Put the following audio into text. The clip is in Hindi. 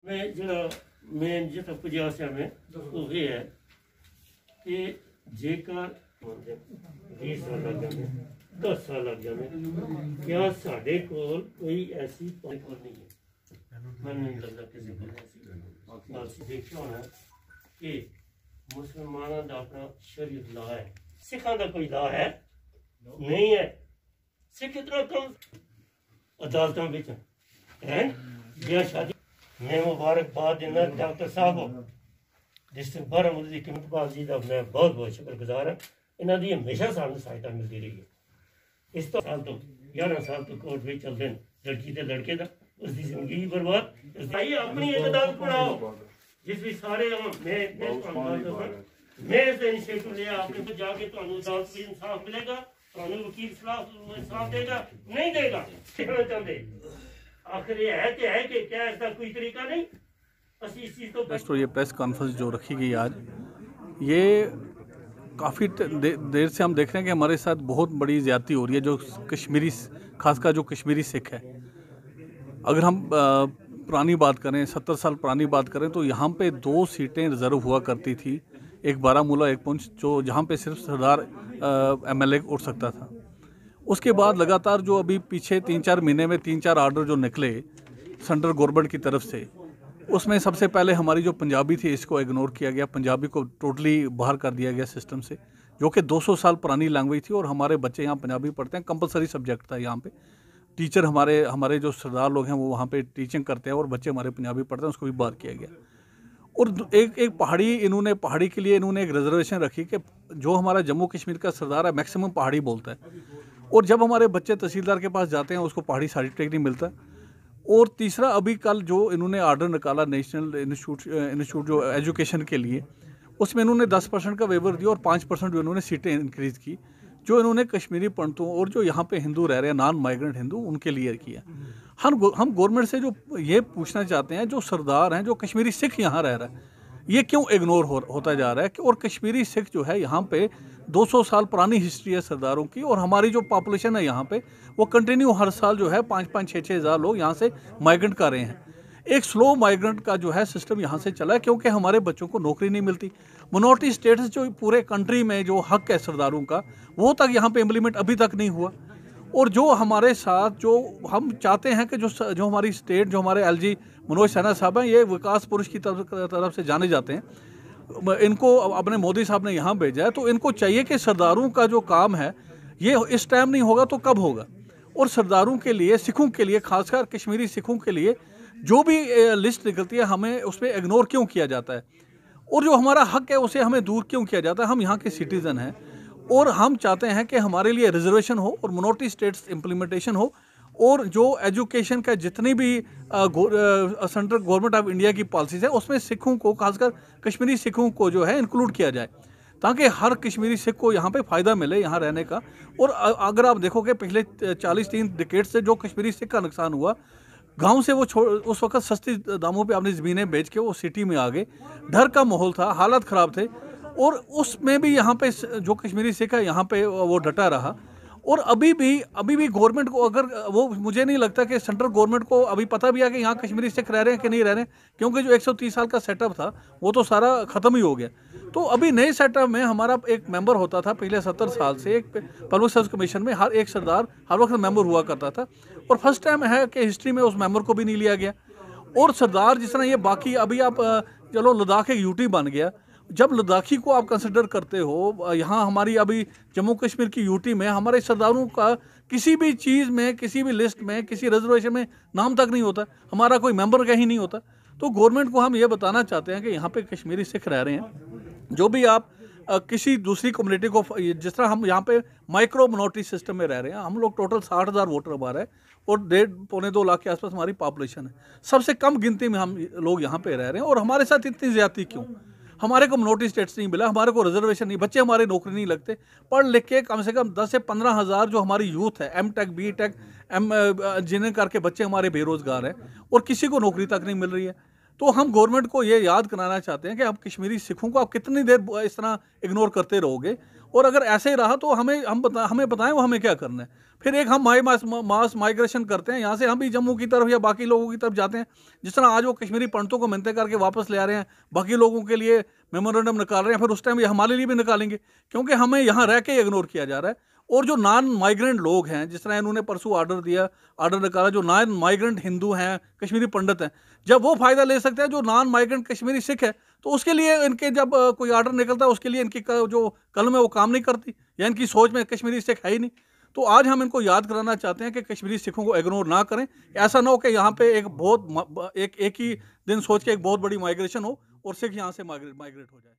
मैं जो मेन जित पुजा से में वो ये है कि जेकर 20 साल लग जाए 10 साल लग जाए क्या साढ़े कोई ऐसी पॉलिसी नहीं है। मैं नहीं लगता किसी को ऐसी पॉलिसी देखा होना कि मुसलमानों का अपना शरीयत ला है, सिखों का कोई ला है नहीं है। सिख इतना कम अदालतों में है या शादी। मैं मुबारकबाद देना डॉक्टर साहब को डिस्ट्रिक्ट बारामूला की कमिटी जी का मैं बहुत बहुत शुक्रगुजार हाँ। इन्हों की हमेशा सानू सहायता मिलती रही है। इस तो साल तो 11 साल तो कोर्ट में चलते हैं लड़की के लड़के का उसकी जिंदगी ही बर्बाद। अपनी एक अदालत बनाओ जिस भी सारे मैं इस इनिशिएटिव लिया आपने तो जाके तो अदालत में इंसाफ मिलेगा, वकील इंसाफ देगा नहीं देगा सीखना चाहते आखिर ये है कि क्या ऐसा कोई तरीका नहीं। इस चीज तो ये प्रेस कॉन्फ्रेंस जो रखी गई आज, ये काफ़ी देर से हम देख रहे हैं कि हमारे साथ बहुत बड़ी ज़्यादती हो रही है जो कश्मीरी, खासकर जो कश्मीरी सिख है। अगर हम पुरानी बात करें, 70 साल पुरानी बात करें तो यहाँ पे 2 सीटें रिजर्व हुआ करती थी, एक बारामूला एक पुंछ, जो जहाँ पे सिर्फ सरदार MLA उठ सकता था। उसके बाद लगातार जो अभी पीछे 3-4 महीने में 3-4 आर्डर जो निकले सेंट्रल गवर्नमेंट की तरफ से, उसमें सबसे पहले हमारी जो पंजाबी थी इसको इग्नोर किया गया, पंजाबी को टोटली बाहर कर दिया गया सिस्टम से, जो कि 200 साल पुरानी लैंग्वेज थी और हमारे बच्चे यहाँ पंजाबी पढ़ते हैं, कंपलसरी सब्जेक्ट था यहाँ पे। टीचर हमारे जो सरदार लोग हैं वो वहाँ पे टीचिंग करते हैं और बच्चे हमारे पंजाबी पढ़ते हैं, उसको भी बाहर किया गया। और एक पहाड़ी के लिए इन्होंने एक रिजर्वेशन रखी कि जो हमारा जम्मू कश्मीर का सरदार है मैक्सिमम पहाड़ी बोलता है, और जब हमारे बच्चे तहसीलदार के पास जाते हैं उसको पहाड़ी सर्टिफिकेट नहीं मिलता। और तीसरा अभी कल जो इन्होंने आर्डर निकाला नेशनल इंस्टीट्यूट जो एजुकेशन के लिए, उसमें इन्होंने 10% का वेवर दिया और 5% जो इन्होंने सीटें इंक्रीज़ की, जो इन्होंने कश्मीरी पंडितों और जो यहाँ पे हिंदू रह रहे हैं नॉन माइग्रेंट हिंदू उनके लिए किया। हम गवर्नमेंट से जो ये पूछना चाहते हैं, जो सरदार हैं, जो कश्मीरी सिख यहाँ रह रहा है, ये क्यों इग्नोर होता जा रहा है कि और कश्मीरी सिख जो है यहाँ पे 200 साल पुरानी हिस्ट्री है सरदारों की, और हमारी जो पॉपुलेशन है यहाँ पे वो कंटिन्यू हर साल जो है 5-5, 6-6 हज़ार लोग यहाँ से माइग्रेंट कर रहे हैं। एक स्लो माइग्रेंट का जो है सिस्टम यहाँ से चला है क्योंकि हमारे बच्चों को नौकरी नहीं मिलती। मिनॉरिटी स्टेटस जो पूरे कंट्री में जो हक है सरदारों का वो तक यहाँ पे इम्प्लीमेंट अभी तक नहीं हुआ। और जो हमारे साथ जो हम चाहते हैं कि जो हमारी स्टेट, जो हमारे LG मनोज सिन्हा साहब हैं, ये विकास पुरुष की तरफ से जाने जाते हैं, इनको अपने मोदी साहब ने यहाँ भेजा है, तो इनको चाहिए कि सरदारों का जो काम है ये इस टाइम नहीं होगा तो कब होगा। और सरदारों के लिए, सिखों के लिए, खासकर कश्मीरी सिखों के लिए जो भी लिस्ट निकलती है हमें उसमें इग्नोर क्यों किया जाता है, और जो हमारा हक है उसे हमें दूर क्यों किया जाता है। हम यहाँ के सिटीज़न हैं और हम चाहते हैं कि हमारे लिए रिजर्वेशन हो और मिनॉरिटी स्टेट्स इम्प्लीमेंटेशन हो, और जो एजुकेशन का जितनी भी सेंट्रल गवर्नमेंट ऑफ इंडिया की पॉलिसीज़ है उसमें सिखों को, खासकर कश्मीरी सिखों को जो है इंक्लूड किया जाए, ताकि हर कश्मीरी सिख को यहाँ पे फ़ायदा मिले यहाँ रहने का। और अगर आप देखोगे पिछले 43 डिकेड से जो कश्मीरी सिख का नुकसान हुआ, गांव से वो उस वक्त सस्ती दामों पे अपनी ज़मीनें बेच के वो सिटी में आ गए, डर का माहौल था, हालात ख़राब थे, और उसमें भी यहाँ पे जो कश्मीरी सिख है यहाँ पे वो डटा रहा। और अभी भी गवर्नमेंट को, अगर वो, मुझे नहीं लगता कि सेंट्रल गवर्नमेंट को अभी पता भी है कि यहाँ कश्मीरी सिख रह रहे हैं कि नहीं रह रहे हैं, क्योंकि जो 130 साल का सेटअप था वो तो सारा ख़त्म ही हो गया। तो अभी नए सेटअप में हमारा एक मेंबर होता था पिछले 70 साल से, एक पब्लिक सर्विस कमीशन में हर एक सरदार हर वक्त मेंबर हुआ करता था, और फर्स्ट टाइम है कि हिस्ट्री में उस मेंबर को भी नहीं लिया गया। और सरदार जिस तरह ये बाकी, अभी आप चलो लद्दाख एक यूटी बन गया, जब लद्दाखी को आप कंसिडर करते हो, यहाँ हमारी अभी जम्मू कश्मीर की यूटी में हमारे सरदारों का किसी भी चीज़ में, किसी भी लिस्ट में, किसी रिजर्वेशन में नाम तक नहीं होता, हमारा कोई मेंबर कहीं नहीं होता। तो गवर्नमेंट को हम ये बताना चाहते हैं कि यहाँ पे कश्मीरी सिख रह रहे हैं, जो भी आप किसी दूसरी कम्युनिटी को, जिस तरह हम यहाँ पे माइक्रो मिनॉरिटी सिस्टम में रह रहे हैं, हम लोग टोटल 60,000 वोटर हमारा है और 1.5-2 लाख के आसपास हमारी पॉपुलेशन है, सबसे कम गिनती में हम लोग यहाँ पे रह रहे हैं, और हमारे साथ इतनी ज़्यादती क्यों? हमारे को मिनॉरिटी स्टेट्स नहीं मिला, हमारे को रिजर्वेशन नहीं, बच्चे हमारे नौकरी नहीं लगते, पढ़ लिख के कम से कम 10 से 15 हज़ार जो हमारी यूथ है, M.Tech, B.Tech, इंजीनियरिंग करके बच्चे हमारे बेरोजगार हैं और किसी को नौकरी तक नहीं मिल रही है। तो हम गवर्नमेंट को ये याद कराना चाहते हैं कि आप कश्मीरी सिखों को आप कितनी देर इस तरह इग्नोर करते रहोगे, और अगर ऐसे ही रहा तो हमें बताएं वो हमें क्या करना है। फिर एक हम मास माइग्रेशन करते हैं, यहाँ से हम भी जम्मू की तरफ या बाकी लोगों की तरफ जाते हैं, जिस तरह आज वो कश्मीरी पंडितों को मिन्नतें करके वापस ले आ रहे हैं, बाकी लोगों के लिए मेमोरेंडम निकाल रहे हैं, फिर उस टाइम ये हमारे लिए भी निकालेंगे, क्योंकि हमें यहाँ रह के इग्नोर किया जा रहा है। और जो नॉन माइग्रेंट लोग हैं, जिस तरह इन्होंने परसों ऑर्डर निकाला, जो नॉन माइग्रेंट हिंदू हैं, कश्मीरी पंडित हैं, जब वो फ़ायदा ले सकते हैं जो नॉन माइग्रेंट कश्मीरी सिख है, तो उसके लिए इनके जब कोई ऑर्डर निकलता है उसके लिए इनकी जो कलम है वो काम नहीं करती, या इनकी सोच में कश्मीरी सिख है ही नहीं। तो आज हम इनको याद कराना चाहते हैं कि कश्मीरी सिखों को इग्नोर ना करें। ऐसा ना हो कि यहाँ पे एक ही दिन सोच के एक बहुत बड़ी माइग्रेशन हो और सिख यहाँ से माइग्रेट हो जाए।